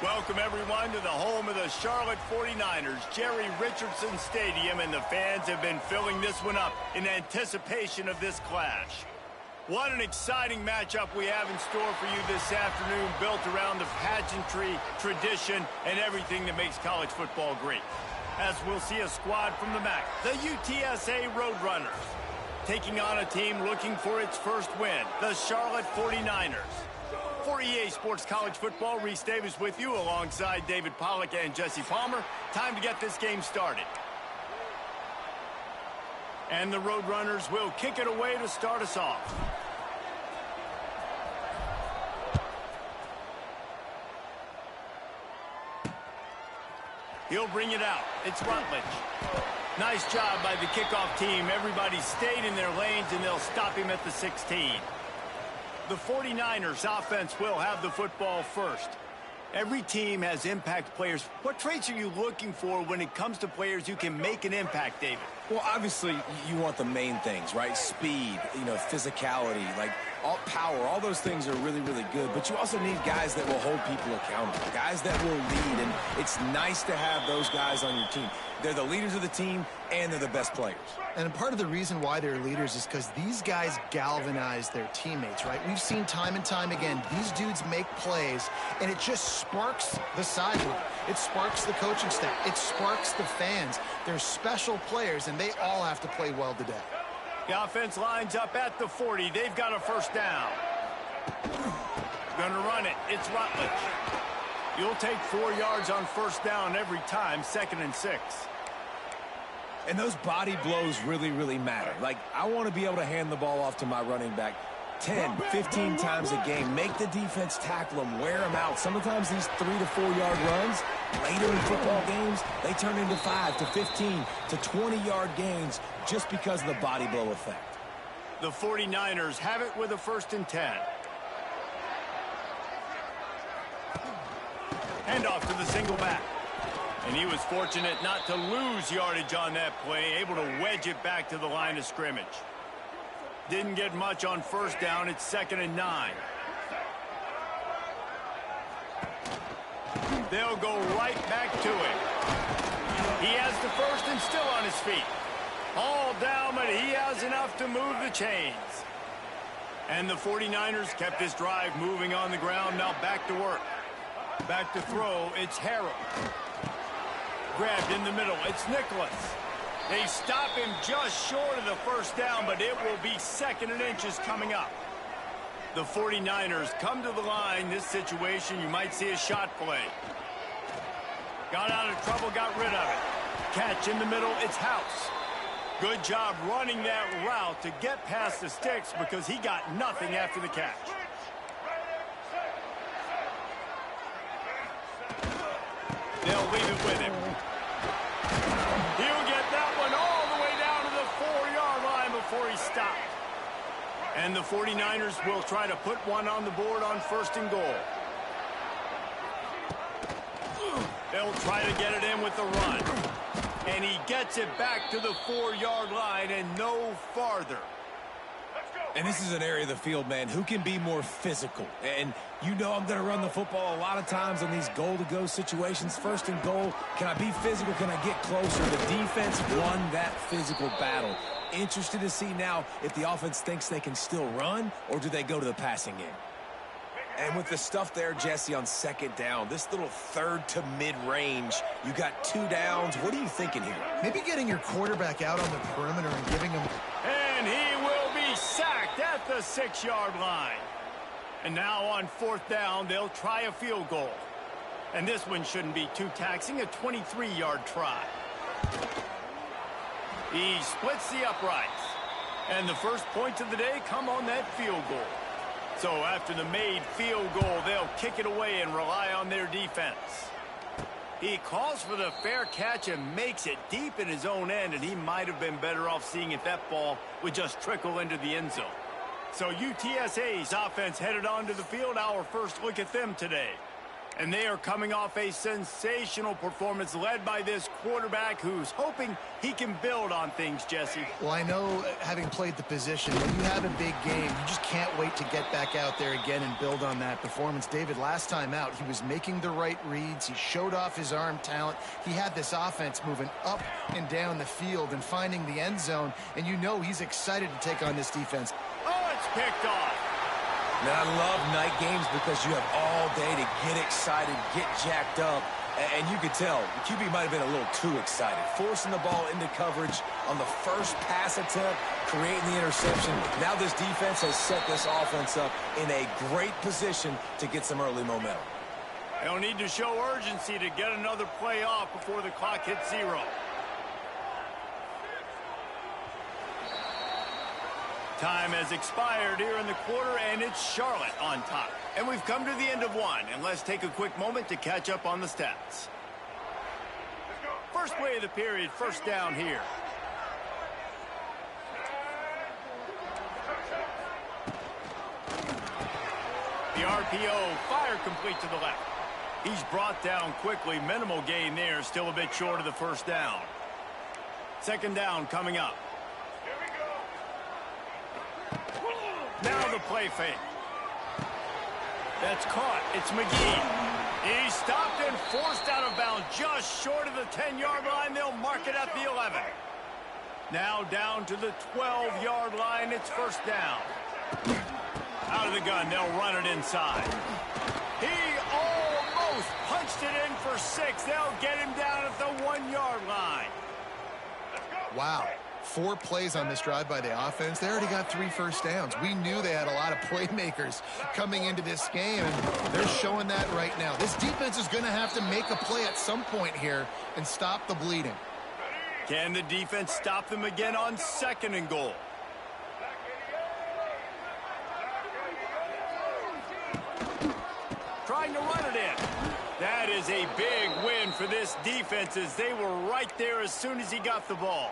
Welcome, everyone, to the home of the Charlotte 49ers, Jerry Richardson Stadium, and the fans have been filling this one up in anticipation of this clash. What an exciting matchup we have in store for you this afternoon, built around the pageantry, tradition, and everything that makes college football great. As we'll see a squad from the MAC, the UTSA Roadrunners, taking on a team looking for its first win, the Charlotte 49ers. For EA Sports College Football, Reese Davis with you alongside David Pollack and Jesse Palmer. Time to get this game started. And the Roadrunners will kick it away to start us off. He'll bring it out. It's Rutledge. Nice job by the kickoff team. Everybody stayed in their lanes, and they'll stop him at the 16. The 49ers offense will have the football first. Every team has impact players. What traits are you looking for when it comes to players who can make an impact, David? Well, obviously, you want the main things, right? Speed, physicality, like all power, all those things are really, really good. But you also need guys that will hold people accountable, guys that will lead. And it's nice to have those guys on your team. They're the leaders of the team, and they're the best players. And part of the reason why they're leaders is because these guys galvanize their teammates, right? We've seen time and time again, these dudes make plays, and it just sparks the sideline. It sparks the coaching staff. It sparks the fans. They're special players, and they all have to play well today. The offense lines up at the 40. They've got a first down. Gonna run it. It's Rutledge. You'll take 4 yards on first down every time, 2nd and 6. And those body blows really, really matter. Like, I want to be able to hand the ball off to my running back 10, 15 times a game. Make the defense tackle them, wear them out. Sometimes these 3 to 4 yard runs, later in football games, they turn into 5 to 15 to 20 yard gains just because of the body blow effect. The 49ers have it with a 1st and 10. Hand off to the single back. And he was fortunate not to lose yardage on that play, able to wedge it back to the line of scrimmage. Didn't get much on first down. It's 2nd and 9. They'll go right back to it. He has the first and still on his feet. All down, but he has enough to move the chains. And the 49ers kept this drive moving on the ground. Now back to work. Back to throw. It's Harrell. Grabbed in the middle. It's Nicholas. They stop him just short of the first down, but it will be 2nd and inches coming up. The 49ers come to the line. This situation, you might see a shot play. Got out of trouble, got rid of it. Catch in the middle. It's House. Good job running that route to get past the sticks because he got nothing after the catch. They'll leave it with him. He'll get that one all the way down to the 4-yard line before he stopped. And the 49ers will try to put one on the board on 1st and goal. They'll try to get it in with the run. And he gets it back to the 4-yard line and no farther. And this is an area of the field, man, who can be more physical. And you know I'm going to run the football a lot of times in these goal-to-go situations. 1st and goal, can I be physical? Can I get closer? The defense won that physical battle. Interested to see now if the offense thinks they can still run, or do they go to the passing game? And with the stuff there, Jesse, on 2nd down, this little 3rd to mid-range, you got 2 downs. What are you thinking here? Maybe getting your quarterback out on the perimeter and giving him... And he will be sacked at the 6-yard line. And now on 4th down, they'll try a field goal. And this one shouldn't be too taxing, a 23-yard try. He splits the uprights. And the first points of the day come on that field goal. So after the made field goal, they'll kick it away and rely on their defense. He calls for the fair catch and makes it deep in his own end, and he might have been better off seeing if that ball would just trickle into the end zone. So UTSA's offense headed onto the field. Our first look at them today. And they are coming off a sensational performance led by this quarterback who's hoping he can build on things, Jesse. Well, I know, having played the position, when you have a big game, you just can't wait to get back out there again and build on that performance. David, last time out, he was making the right reads. He showed off his arm talent. He had this offense moving up and down the field and finding the end zone. And you know he's excited to take on this defense. Oh, it's picked off. Now, I love night games because you have all day to get excited, get jacked up, and you could tell the QB might have been a little too excited, forcing the ball into coverage on the first pass attempt, creating the interception. Now this defense has set this offense up in a great position to get some early momentum. They'll need to show urgency to get another play off before the clock hits 0. Time has expired here in the quarter, and it's Charlotte on top. And we've come to the end of one, and let's take a quick moment to catch up on the stats. First play of the period, first down here. The RPO, fire complete to the left. He's brought down quickly, minimal gain there, still a bit short of the first down. Second down coming up. Now the play fake. That's caught. It's McGee. He's stopped and forced out of bounds just short of the 10-yard line. They'll mark it at the 11. Now down to the 12-yard line. It's first down. Out of the gun. They'll run it inside. He almost punched it in for 6. They'll get him down at the 1-yard line. Wow. 4 plays on this drive by the offense. They already got 3 first downs. We knew they had a lot of playmakers coming into this game, and they're showing that right now. This defense is going to have to make a play at some point here and stop the bleeding. Can the defense stop them again on 2nd and goal? Trying to run it in. That is a big win for this defense as they were right there as soon as he got the ball.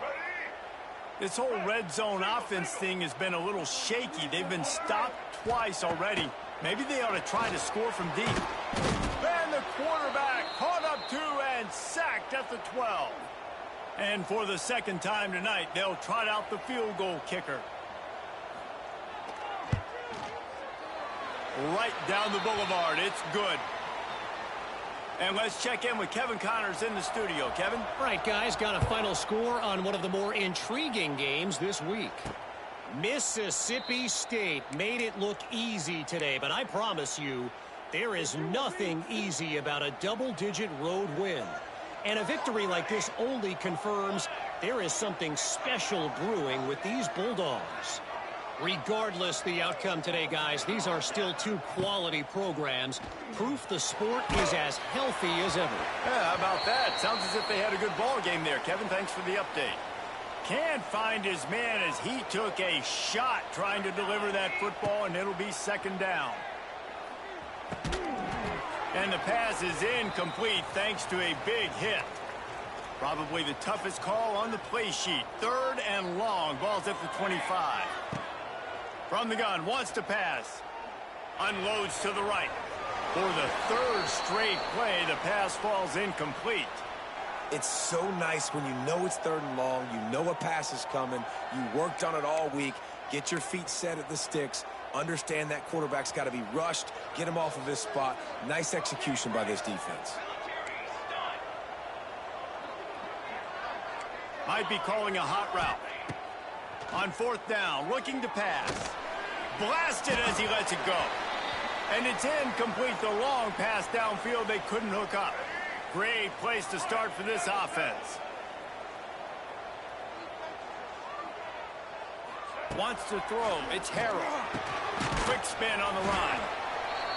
This whole red zone offense thing has been a little shaky. They've been stopped twice already. Maybe they ought to try to score from deep. And the quarterback caught up 2 and sacked at the 12. And for the second time tonight, they'll trot out the field goal kicker. Right down the boulevard. It's good. And let's check in with Kevin Connors in the studio. Kevin? All right, guys, got a final score on one of the more intriguing games this week. Mississippi State made it look easy today, but I promise you, there is nothing easy about a double-digit road win. And a victory like this only confirms there is something special brewing with these Bulldogs. Regardless the outcome today, guys, these are still 2 quality programs. Proof the sport is as healthy as ever. Yeah, how about that? Sounds as if they had a good ball game there. Kevin, thanks for the update. Can't find his man as he took a shot trying to deliver that football, and it'll be 2nd down. And the pass is incomplete thanks to a big hit. Probably the toughest call on the play sheet. 3rd and long. Ball's at the 25. From the gun, wants to pass. Unloads to the right. For the 3rd straight play, the pass falls incomplete. It's so nice when you know it's 3rd and long, you know a pass is coming, you worked on it all week, get your feet set at the sticks, understand that quarterback's got to be rushed, get him off of his spot. Nice execution by this defense. Might be calling a hot route. On 4th down, looking to pass. Blasted as he lets it go. And it's incomplete. The long pass downfield, they couldn't hook up. Great place to start for this offense. Wants to throw. It's Harrell. Quick spin on the run.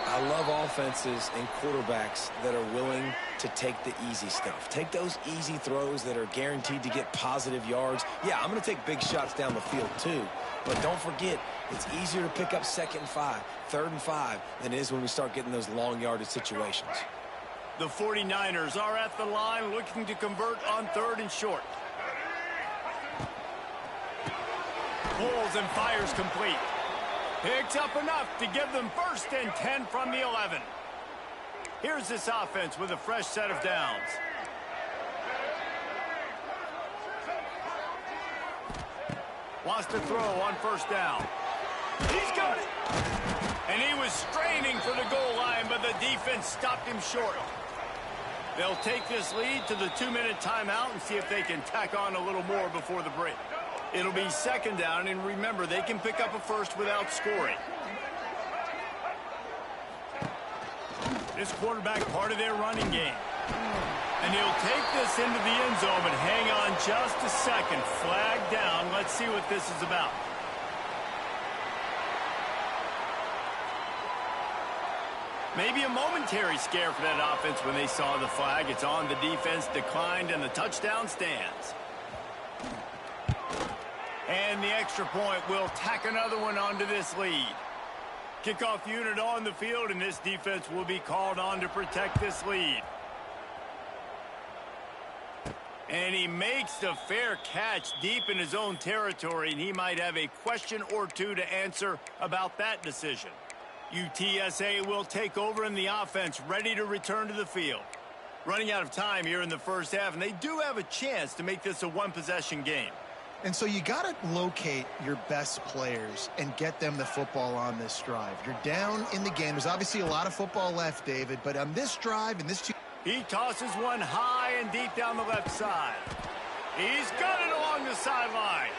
I love offenses and quarterbacks that are willing to take the easy stuff. Take those easy throws that are guaranteed to get positive yards. Yeah, I'm going to take big shots down the field too. But don't forget, it's easier to pick up 2nd and 5, 3rd and 5 than it is when we start getting those long yardage situations. The 49ers are at the line looking to convert on 3rd and short. Pulls and fires complete. Picks up enough to give them 1st and 10 from the 11. Here's this offense with a fresh set of downs. Wants to throw on first down. He's got it. And he was straining for the goal line, but the defense stopped him short. They'll take this lead to the 2-minute timeout and see if they can tack on a little more before the break. It'll be second down, and remember, they can pick up a first without scoring. This quarterback part of their running game. And he'll take this into the end zone, but hang on just a second. Flag down. Let's see what this is about. Maybe a momentary scare for that offense when they saw the flag. It's on, the defense declined, and the touchdown stands. And the extra point will tack another one onto this lead. Kickoff unit on the field, and this defense will be called on to protect this lead. And he makes the fair catch deep in his own territory, and he might have a question or two to answer about that decision. UTSA will take over in the offense, ready to return to the field. Running out of time here in the first half, and they do have a chance to make this a one-possession game. And so you got to locate your best players and get them the football on this drive. You're down in the game. There's obviously a lot of football left, David, but on this drive and this... He tosses one high and deep down the left side. He's got it along the sideline.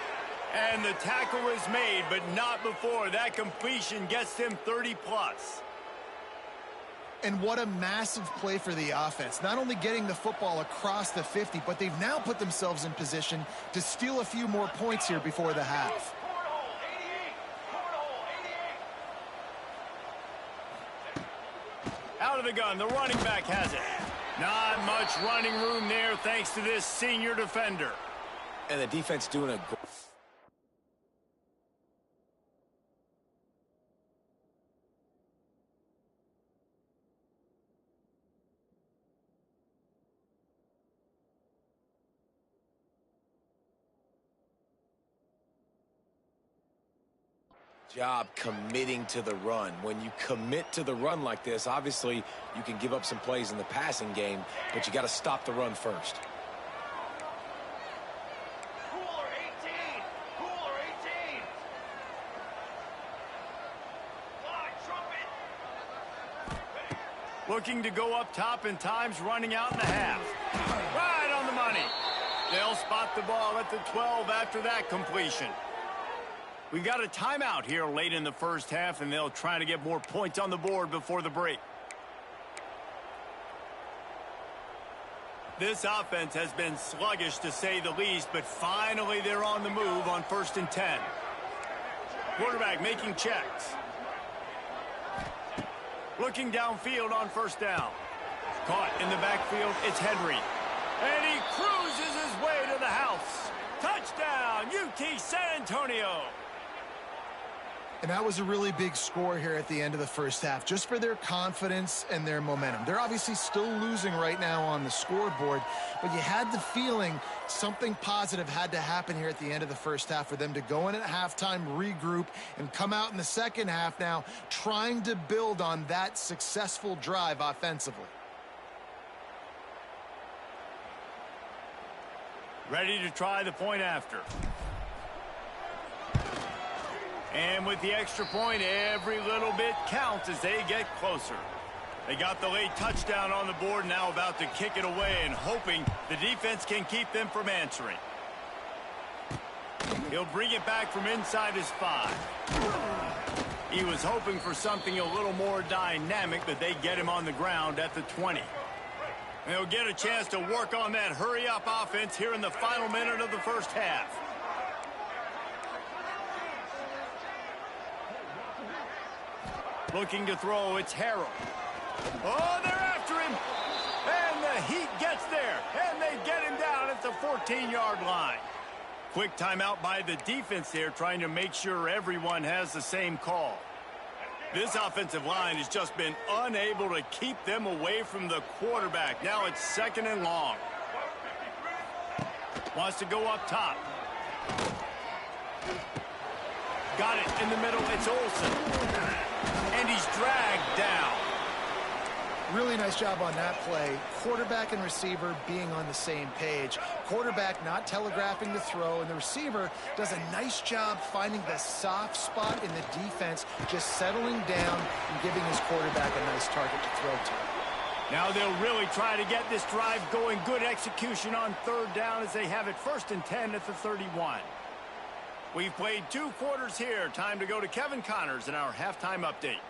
And the tackle is made, but not before that completion gets him 30-plus. And what a massive play for the offense. Not only getting the football across the 50, but they've now put themselves in position to steal a few more points here before the half. Out of the gun, the running back has it. Not much running room there thanks to this senior defender. And the defense doing a great job committing to the run. When you commit to the run like this, obviously you can give up some plays in the passing game, but you got to stop the run first. Cooler 18! Cooler 18! Looking to go up top, and time's running out in the half. Right on the money. They'll spot the ball at the 12 after that completion. We've got a timeout here late in the first half, and they'll try to get more points on the board before the break. This offense has been sluggish to say the least, but finally they're on the move on 1st and 10. Quarterback making checks. Looking downfield on first down. Caught in the backfield, it's Henry. And he cruises his way to the house. Touchdown, UT San Antonio. And that was a really big score here at the end of the first half, just for their confidence and their momentum. They're obviously still losing right now on the scoreboard, but you had the feeling something positive had to happen here at the end of the first half for them to go in at halftime, regroup, and come out in the second half now trying to build on that successful drive offensively. Ready to try the point after. And with the extra point, every little bit counts as they get closer. They got the late touchdown on the board, now about to kick it away and hoping the defense can keep them from answering. He'll bring it back from inside his 5. He was hoping for something a little more dynamic, but they get him on the ground at the 20. They'll get a chance to work on that hurry-up offense here in the final minute of the first half. Looking to throw, it's Harrell. Oh, they're after him. And the Heat gets there. And they get him down at the 14-yard line. Quick timeout by the defense there, trying to make sure everyone has the same call. This offensive line has just been unable to keep them away from the quarterback. Now it's 2nd and long. Wants to go up top. Got it in the middle. It's Olsen. And he's dragged down. Really nice job on that play. Quarterback and receiver being on the same page. Quarterback not telegraphing the throw, and the receiver does a nice job finding the soft spot in the defense, just settling down and giving his quarterback a nice target to throw to. Now they'll really try to get this drive going. Good execution on third down as they have it 1st and 10 at the 31. We've played 2 quarters here. Time to go to Kevin Connors in our halftime update.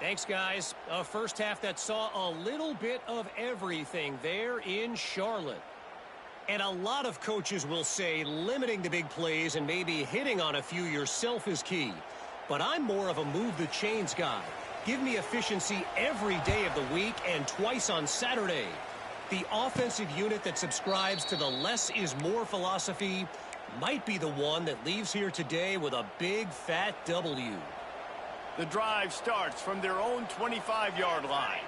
Thanks, guys. A first half that saw a little bit of everything there in Charlotte. And a lot of coaches will say limiting the big plays and maybe hitting on a few yourself is key. But I'm more of a move the chains guy. Give me efficiency every day of the week and twice on Saturday. The offensive unit that subscribes to the less is more philosophy might be the one that leaves here today with a big fat W. The drive starts from their own 25-yard line.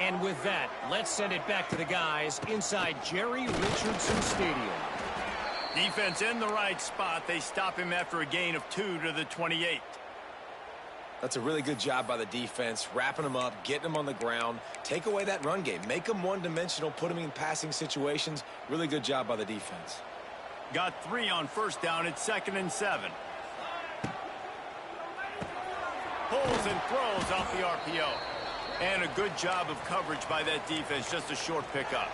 And with that, let's send it back to the guys inside Jerry Richardson Stadium. Defense in the right spot. They stop him after a gain of 2 to the 28. That's a really good job by the defense, wrapping them up, getting them on the ground, take away that run game, make them one-dimensional, put them in passing situations. Really good job by the defense. Got 3 on first down at 2nd and 7. Pulls and throws off the RPO. And a good job of coverage by that defense, just a short pickup.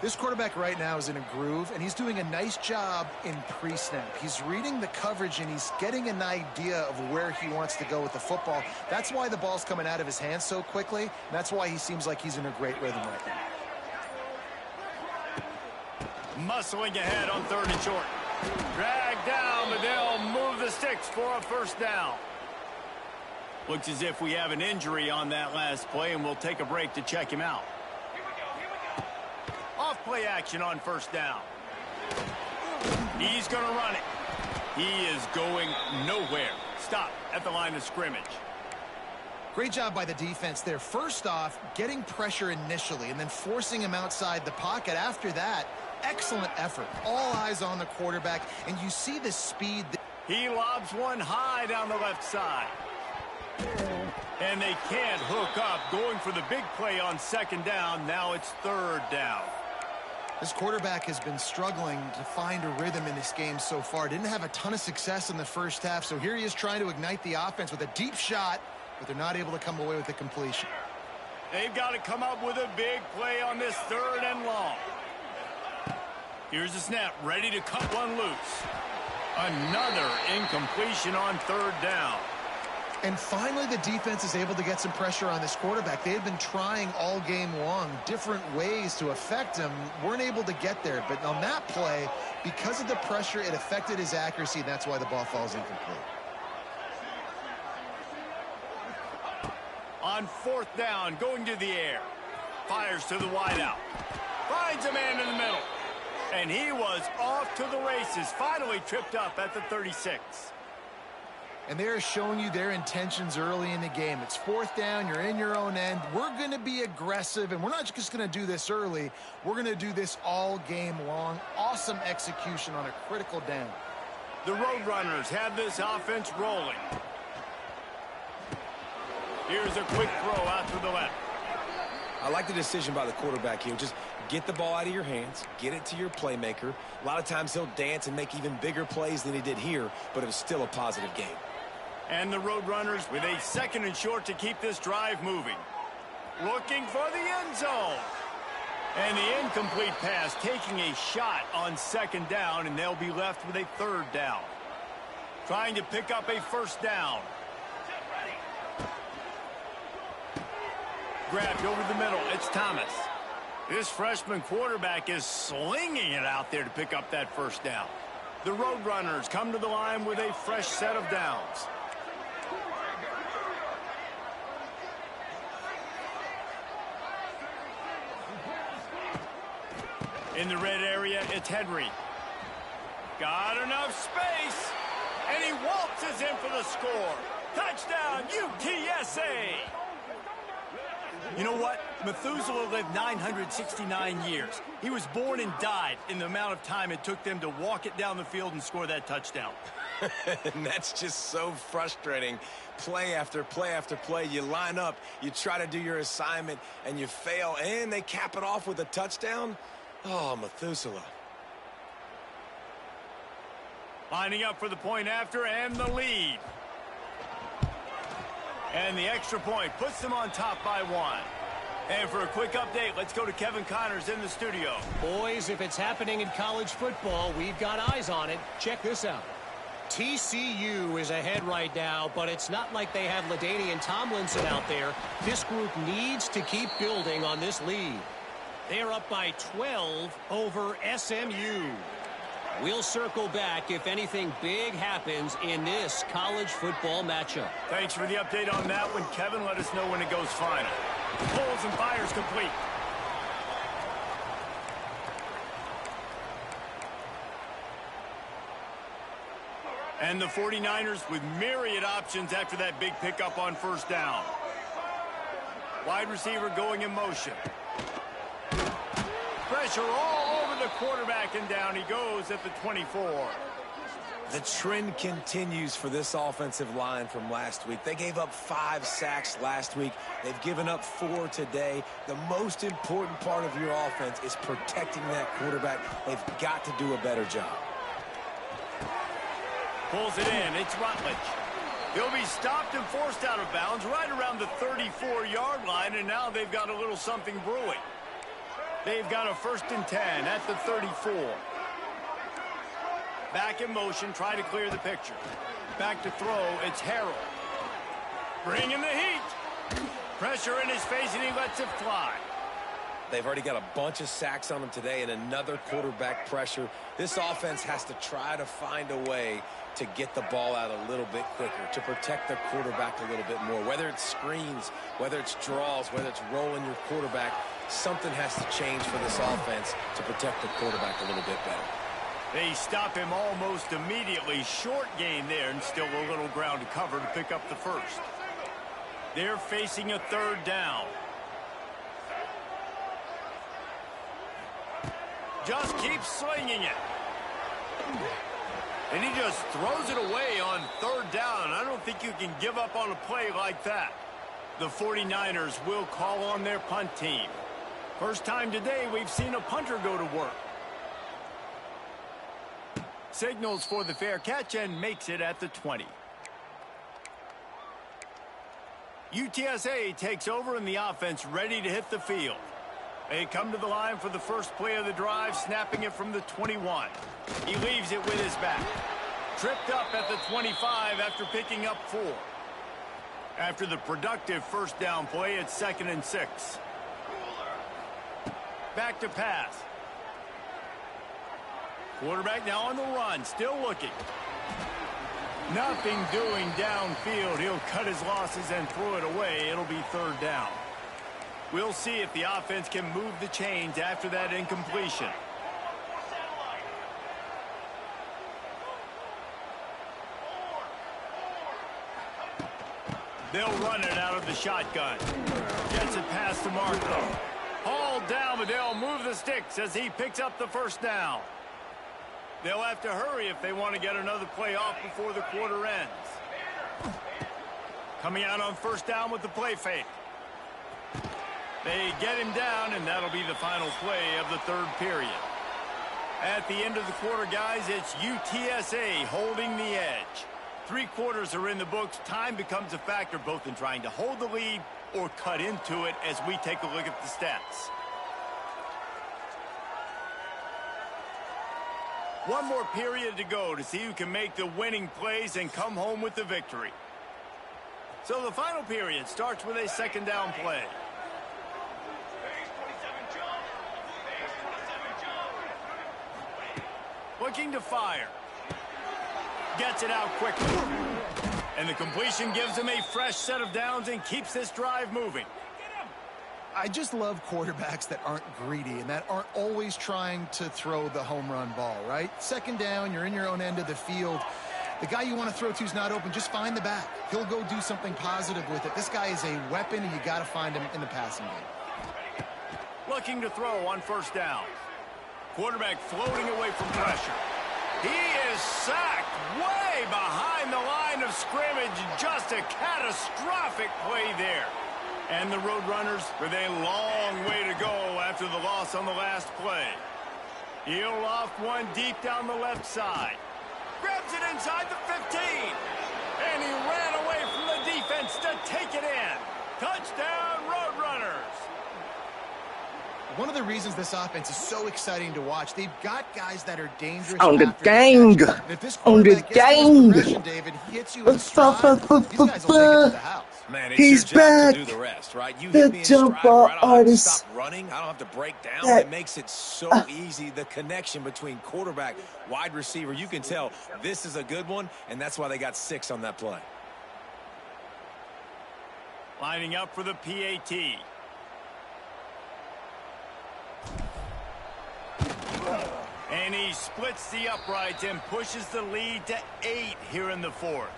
This quarterback right now is in a groove, and he's doing a nice job in pre-snap. He's reading the coverage, and he's getting an idea of where he wants to go with the football. That's why the ball's coming out of his hands so quickly, and that's why he seems like he's in a great rhythm right now. Muscling ahead on 3rd and short. Dragged down, but they'll move the sticks for a first down. Looks as if we have an injury on that last play, and we'll take a break to check him out. Off-play action on first down. He's going to run it. He is going nowhere. Stop at the line of scrimmage. Great job by the defense there. First off, getting pressure initially and then forcing him outside the pocket. After that, excellent effort. All eyes on the quarterback, and you see the speed. He lobs one high down the left side. And they can't hook up. Going for the big play on 2nd down. Now it's 3rd down. This quarterback has been struggling to find a rhythm in this game so far. Didn't have a ton of success in the first half, so here he is trying to ignite the offense with a deep shot, but they're not able to come away with the completion. They've got to come up with a big play on this 3rd and long. Here's the snap, ready to cut one loose. Another incompletion on 3rd down. And finally, the defense is able to get some pressure on this quarterback. They had been trying all game long different ways to affect him. Weren't able to get there. But on that play, because of the pressure, it affected his accuracy, and that's why the ball falls incomplete. On 4th down, going to the air. Fires to the wideout. Finds a man in the middle. And he was off to the races. Finally tripped up at the 36. And they're showing you their intentions early in the game. It's 4th down. You're in your own end. We're going to be aggressive, and we're not just going to do this early. We're going to do this all game long. Awesome execution on a critical down. The Roadrunners have this offense rolling. Here's a quick throw out to the left. I like the decision by the quarterback here. Just get the ball out of your hands, get it to your playmaker. A lot of times he'll dance and make even bigger plays than he did here, but it was still a positive game. And the Roadrunners with a 2nd and short to keep this drive moving. Looking for the end zone. And the incomplete pass taking a shot on 2nd down, and they'll be left with a 3rd down. Trying to pick up a first down. Grabbed over the middle. It's Thomas. This freshman quarterback is slinging it out there to pick up that first down. The Roadrunners come to the line with a fresh set of downs. In the red area, it's Henry. Got enough space, and he waltzes in for the score. Touchdown, UTSA! You know what? Methuselah lived 969 years. He was born and died in the amount of time it took them to walk it down the field and score that touchdown. And that's just so frustrating. Play after play after play, you line up, you try to do your assignment, and you fail, and they cap it off with a touchdown? Oh, Methuselah. Lining up for the point after and the lead. And the extra point puts them on top by 1. And for a quick update, let's go to Kevin Connors in the studio. Boys, if it's happening in college football, we've got eyes on it. Check this out. TCU is ahead right now, but it's not like they have LaDainian Tomlinson out there. This group needs to keep building on this lead. They're up by 12 over SMU. We'll circle back if anything big happens in this college football matchup. Thanks for the update on that one, Kevin. Let us know when it goes final. Pulls and fires complete. And the 49ers with myriad options after that big pickup on first down. Wide receiver going in motion. Pressure all over the quarterback, and down he goes at the 24. The trend continues for this offensive line from last week. They gave up 5 sacks last week. They've given up 4 today. The most important part of your offense is protecting that quarterback. They've got to do a better job. Pulls it in. It's Rutledge. He'll be stopped and forced out of bounds right around the 34-yard line, and now they've got a little something brewing. They've got a 1st and 10 at the 34. Back in motion, try to clear the picture. Back to throw, it's Harrell. Bringing the heat. Pressure in his face, and he lets it fly. They've already got a bunch of sacks on them today and another quarterback pressure. This offense has to try to find a way to get the ball out a little bit quicker, to protect their quarterback a little bit more. Whether it's screens, whether it's draws, whether it's rolling your quarterback, something has to change for this offense to protect the quarterback a little bit better. They stop him almost immediately. Short gain there, and still a little ground to cover to pick up the first. They're facing a 3rd down. Just keeps slinging it. And he just throws it away on 3rd down. I don't think you can give up on a play like that. The 49ers will call on their punt team. First time today we've seen a punter go to work. Signals for the fair catch and makes it at the 20. UTSA takes over in the offense, ready to hit the field. They come to the line for the first play of the drive, snapping it from the 21. He leaves it with his back. Tripped up at the 25 after picking up 4. After the productive first down play, it's 2nd and 6. Back to pass. Quarterback now on the run, still looking. Nothing doing downfield. He'll cut his losses and throw it away. It'll be 3rd down. We'll see if the offense can move the chains after that incompletion. They'll run it out of the shotgun. Gets it past the mark, though. Hauled down, but they'll move the sticks as he picks up the first down. They'll have to hurry if they want to get another play off before the quarter ends. Coming out on first down with the play fake. They get him down, and that'll be the final play of the 3rd period. At the end of the quarter, guys, it's UTSA holding the edge. 3 quarters are in the books. Time becomes a factor both in trying to hold the lead or cut into it as we take a look at the stats. One more period to go to see who can make the winning plays and come home with the victory. So the final period starts with a 2nd down play. Looking to fire. Gets it out quickly. And the completion gives him a fresh set of downs and keeps this drive moving. I just love quarterbacks that aren't greedy and that aren't always trying to throw the home run ball, right? 2nd down, you're in your own end of the field. The guy you want to throw to is not open. Just find the back. He'll go do something positive with it. This guy is a weapon, and you got to find him in the passing game. Looking to throw on first down. Quarterback floating away from pressure. He is sacked way behind the line of scrimmage. Just a catastrophic play there. And the Roadrunners with a long way to go after the loss on the last play. He'll loft one deep down the left side. Grabs it inside the 15. And he ran away from the defense to take it in. Touchdown, Roadrunners. One of the reasons this offense is so exciting to watch, they've got guys that are dangerous. On the gang. On the gang. David, he hits you in stride. These guys will take it to the house. Man, it's He's your job back. to do the rest, right? You The hit me in stride jump where ball I don't have to artist. stop running. I don't have to break down. That- It makes it so easy. The connection between quarterback, wide receiver, you can tell this is a good one, and that's why they got 6 on that play. Lining up for the PAT. And he splits the uprights and pushes the lead to 8 here in the fourth.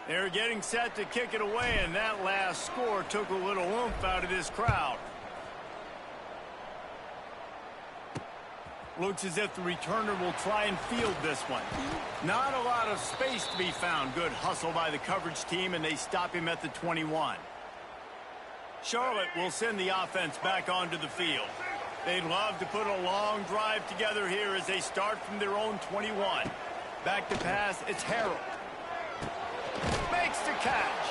They're getting set to kick it away, and that last score took a little oomph out of this crowd. Looks as if the returner will try and field this one. Not a lot of space to be found. Good hustle by the coverage team, and they stop him at the 21. Charlotte will send the offense back onto the field. They'd love to put a long drive together here as they start from their own 21. Back to pass, it's Harold. Makes the catch.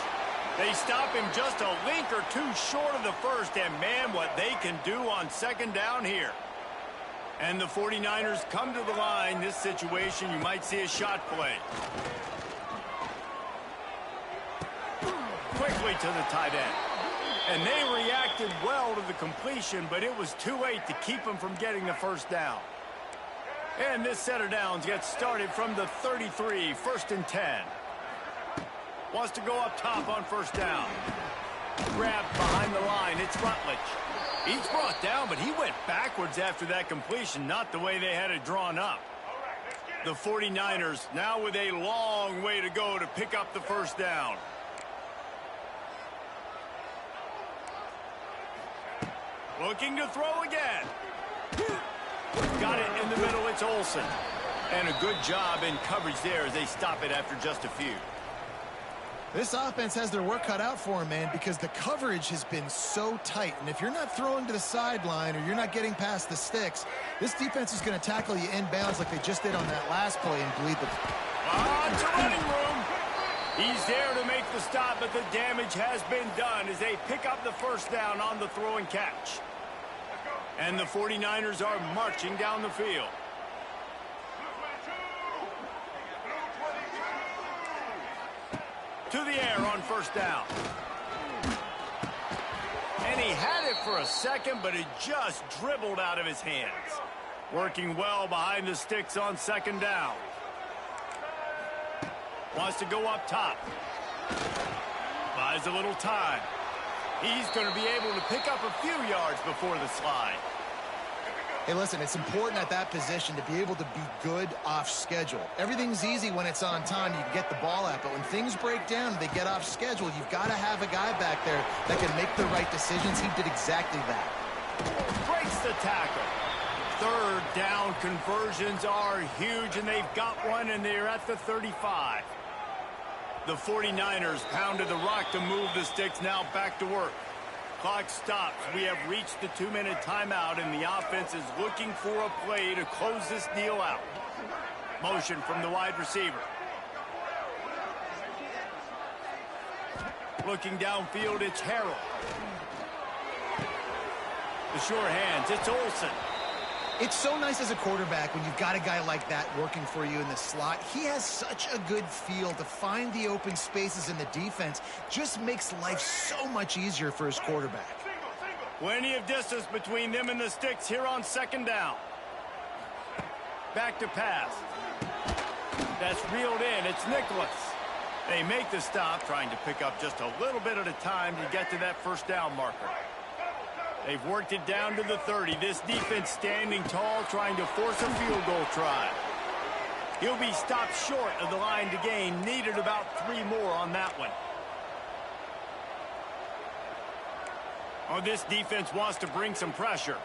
They stop him just a link or two short of the first, and man, what they can do on second down here. And the 49ers come to the line. This situation, you might see a shot play. Quickly to the tight end. And they reacted well to the completion, but it was too late to keep them from getting the first down. And this set of downs gets started from the 33, 1st and 10. Wants to go up top on first down. Grabbed behind the line. It's Rutledge. He's brought down, but he went backwards after that completion, not the way they had it drawn up. The 49ers now with a long way to go to pick up the first down. Looking to throw again. Got it in the middle. It's Olsen. And a good job in coverage there as they stop it after just a few. This offense has their work cut out for them, man, because the coverage has been so tight. And if you're not throwing to the sideline or you're not getting past the sticks, this defense is going to tackle you inbounds like they just did on that last play and bleed the... It's a running room. He's there to make the stop, but the damage has been done as they pick up the first down on the throw and catch. And the 49ers are marching down the field. To the air on first down. And he had it for a second, but it just dribbled out of his hands. Working well behind the sticks on second down. Wants to go up top. Buys a little time. He's going to be able to pick up a few yards before the slide. Hey, listen, it's important at that position to be able to be good off schedule. Everything's easy when it's on time. You can get the ball out, but when things break down and they get off schedule, you've got to have a guy back there that can make the right decisions. He did exactly that. Breaks the tackle. Third down conversions are huge, and they've got one, and they're at the 35. The 49ers pounded the rock to move the sticks. Now back to work. Clock stops. We have reached the 2-minute timeout, and the offense is looking for a play to close this deal out. Motion from the wide receiver. Looking downfield, it's Harold. The sure hands, it's Olsen. It's so nice as a quarterback when you've got a guy like that working for you in the slot. He has such a good feel to find the open spaces in the defense. Just makes life so much easier for his quarterback. Plenty of distance between them and the sticks here on second down. Back to pass. That's reeled in. It's Nicholas. They make the stop, trying to pick up just a little bit at a time to get to that first down marker. They've worked it down to the 30. This defense standing tall, trying to force a field goal try. He'll be stopped short of the line to gain. Needed about 3 more on that one. Oh, this defense wants to bring some pressure.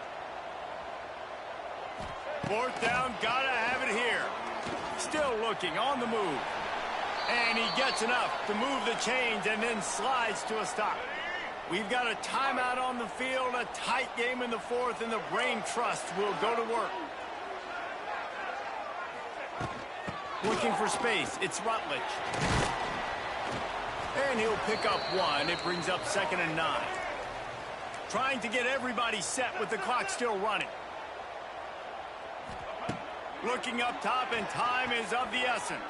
Fourth down, gotta have it here. Still looking, on the move. And he gets enough to move the chains and then slides to a stop. We've got a timeout on the field, a tight game in the fourth, and the brain trust will go to work. Looking for space, it's Rutledge. And he'll pick up 1. It brings up 2nd and 9. Trying to get everybody set with the clock still running. Looking up top, and time is of the essence.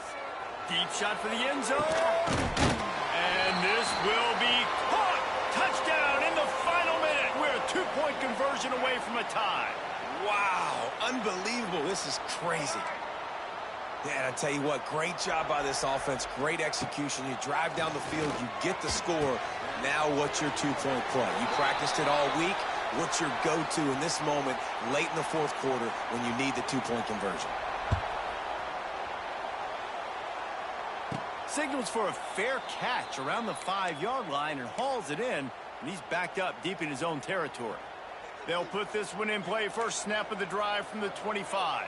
Deep shot for the end zone. And this will be caught. Touchdown in the final minute. We're a 2-point conversion away from a tie. Wow, unbelievable. This is crazy. Yeah, and I tell you what, great job by this offense. Great execution. You drive down the field, you get the score. Now what's your 2-point play? You practiced it all week. What's your go-to in this moment late in the fourth quarter when you need the 2-point conversion? Signals for a fair catch around the 5-yard line and hauls it in, and he's backed up deep in his own territory. They'll put this one in play. First snap of the drive from the 25.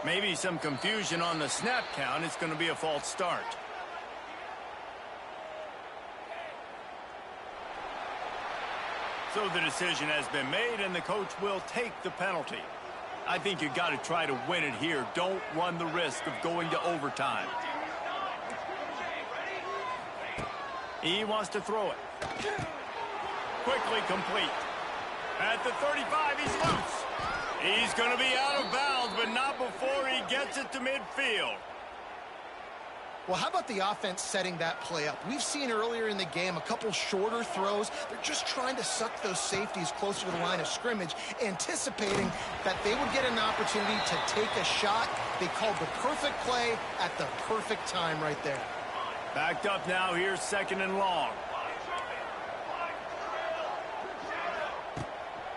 Maybe some confusion on the snap count. It's going to be a false start. So the decision has been made, and the coach will take the penalty. I think you got to try to win it here. Don't run the risk of going to overtime. He wants to throw it. Quickly complete. At the 35, he's loose. He's going to be out of bounds, but not before he gets it to midfield. Well, how about the offense setting that play up? We've seen earlier in the game a couple shorter throws. They're just trying to suck those safeties closer to the line of scrimmage, anticipating that they would get an opportunity to take a shot. They called the perfect play at the perfect time right there. Backed up now. Here's 2nd and long.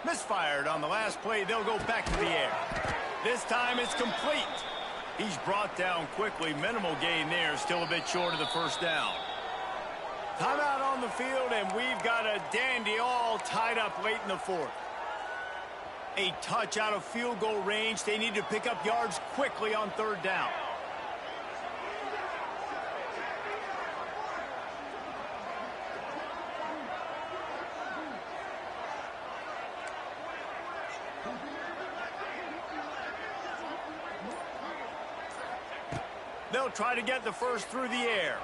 Misfired on the last play. They'll go back to the air. This time it's complete. He's brought down quickly. Minimal gain there. Still a bit short of the first down. Timeout on the field, and we've got a dandy all tied up late in the fourth. A touch out of field goal range. They need to pick up yards quickly on 3rd down. They'll try to get the first through the air.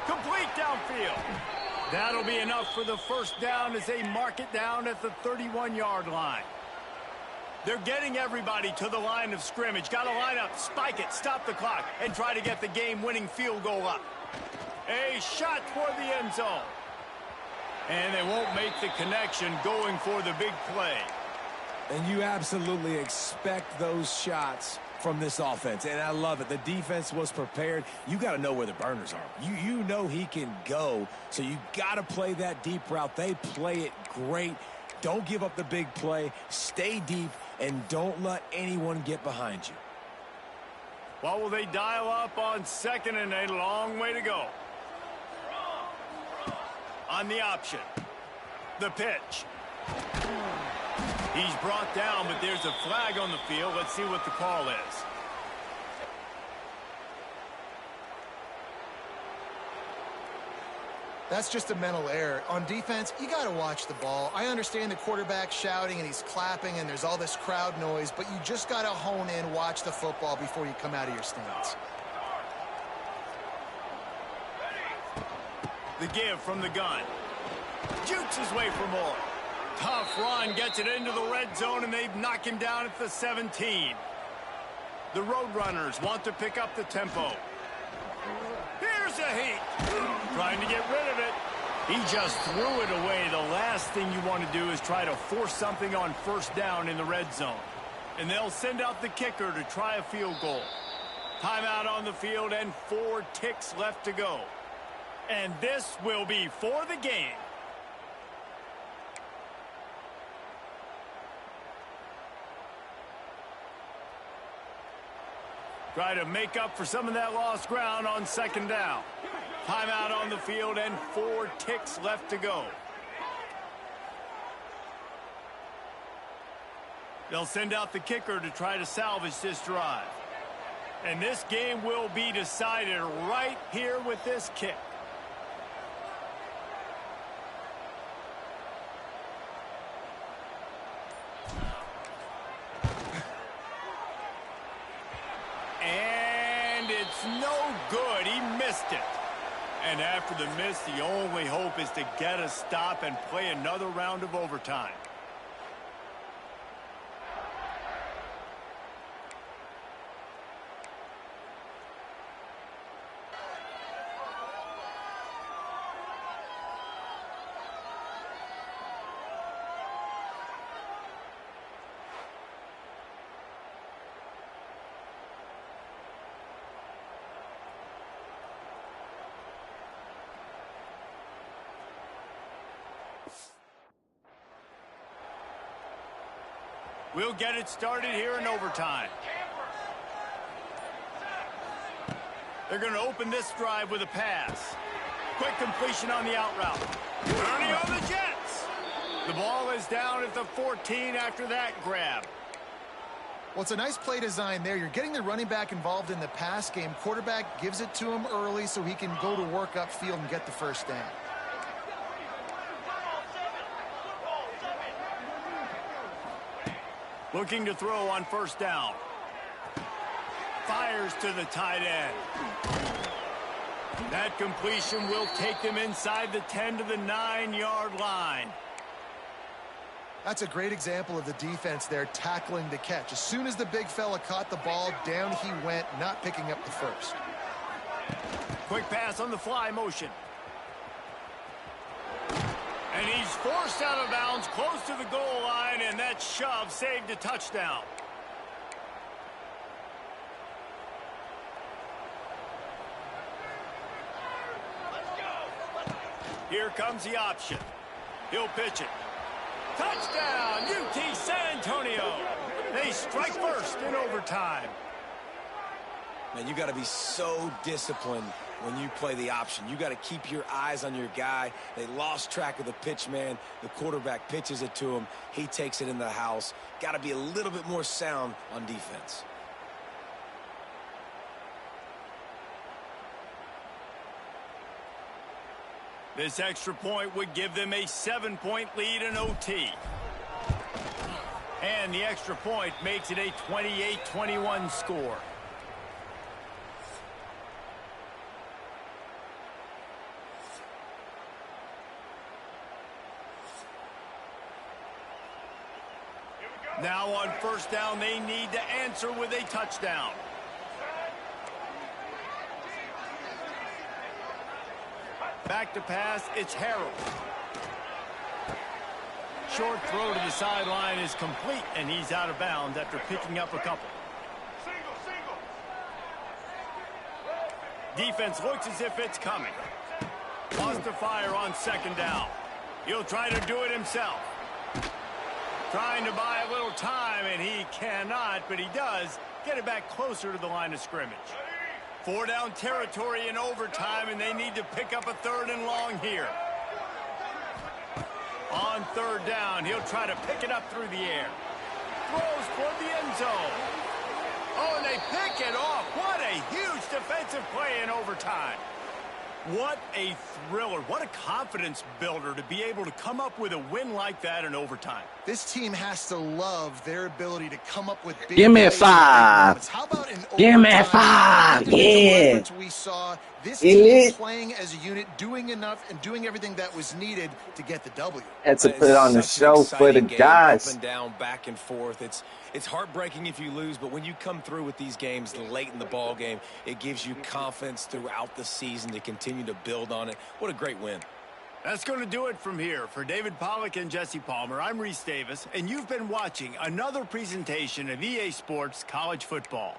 Complete downfield. That'll be enough for the first down as they mark it down at the 31-yard line. They're getting everybody to the line of scrimmage. Got to line up, spike it, stop the clock, and try to get the game-winning field goal up. A shot toward the end zone. And they won't make the connection going for the big play. And you absolutely expect those shots from this offense, and I love it. The defense was prepared. You got to know where the burners are. You know he can go, so you got to play that deep route. They play it great. Don't give up the big play. Stay deep, and don't let anyone get behind you. What will they dial up on 2nd and a long way to go? On the option. The pitch. He's brought down, but there's a flag on the field. Let's see what the call is. That's just a mental error. On defense, you got to watch the ball. I understand the quarterback shouting and he's clapping and there's all this crowd noise, but you just got to hone in, watch the football before you come out of your stance. The give from the gun. Jukes his way for more. Tough run gets it into the red zone, and they've knocked him down at the 17. The Roadrunners want to pick up the tempo. Here's a heat. Trying to get rid of it. He just threw it away. The last thing you want to do is try to force something on first down in the red zone. And they'll send out the kicker to try a field goal. Timeout on the field and 4 ticks left to go. And this will be for the game. Try to make up for some of that lost ground on second down. Timeout on the field and 4 ticks left to go. They'll send out the kicker to try to salvage this drive. And this game will be decided right here with this kick. And it's no good. He missed it. And after the miss, the only hope is to get a stop and play another round of overtime. We'll get it started here in overtime. They're going to open this drive with a pass. Quick completion on the out route. Turning on the Jets. The ball is down at the 14 after that grab. Well, it's a nice play design there. You're getting the running back involved in the pass game. Quarterback gives it to him early so he can go to work upfield and get the first down. Looking to throw on first down. Fires to the tight end. That completion will take them inside the 10 to the 9-yard line. That's a great example of the defense there tackling the catch. As soon as the big fella caught the ball, down he went, not picking up the first. Quick pass on the fly motion. And he's forced out of bounds close to the goal line, and that shove saved a touchdown. Here comes the option. He'll pitch it. Touchdown, UT San Antonio. They strike first in overtime. Man, you got to be so disciplined when you play the option. You got to keep your eyes on your guy. They lost track of the pitch, man. The quarterback pitches it to him. He takes it in the house. Got to be a little bit more sound on defense. This extra point would give them a 7-point lead in OT. And the extra point makes it a 28-21 score. Now on first down, they need to answer with a touchdown. Back to pass, it's Harold. Short throw to the sideline is complete, and he's out of bounds after picking up a couple. Defense looks as if it's coming. Lost to fire on second down. He'll try to do it himself. Trying to buy a little time, and he cannot, but he does get it back closer to the line of scrimmage. 4-down territory in overtime, and they need to pick up a 3rd and long here. On 3rd down, he'll try to pick it up through the air. Throws toward the end zone. Oh, and they pick it off. What a huge defensive play in overtime. What a thriller. What a confidence builder to be able to come up with a win like that in overtime. This team has to love their ability to come up with big Give me plays and big 5. moments. How about in Give me overtime? 5. Individual Yeah. efforts we saw. This Kill team it. playing as a unit, doing enough and doing everything that was needed to get the W. Had to put It's on the such an show for the exciting game, guys. up and down, back and forth. It's heartbreaking if you lose, but when you come through with these games late in the ball game, it gives you confidence throughout the season to continue to build on it. What a great win. That's going to do it from here. For David Pollack and Jesse Palmer, I'm Reese Davis, and you've been watching another presentation of EA Sports College Football.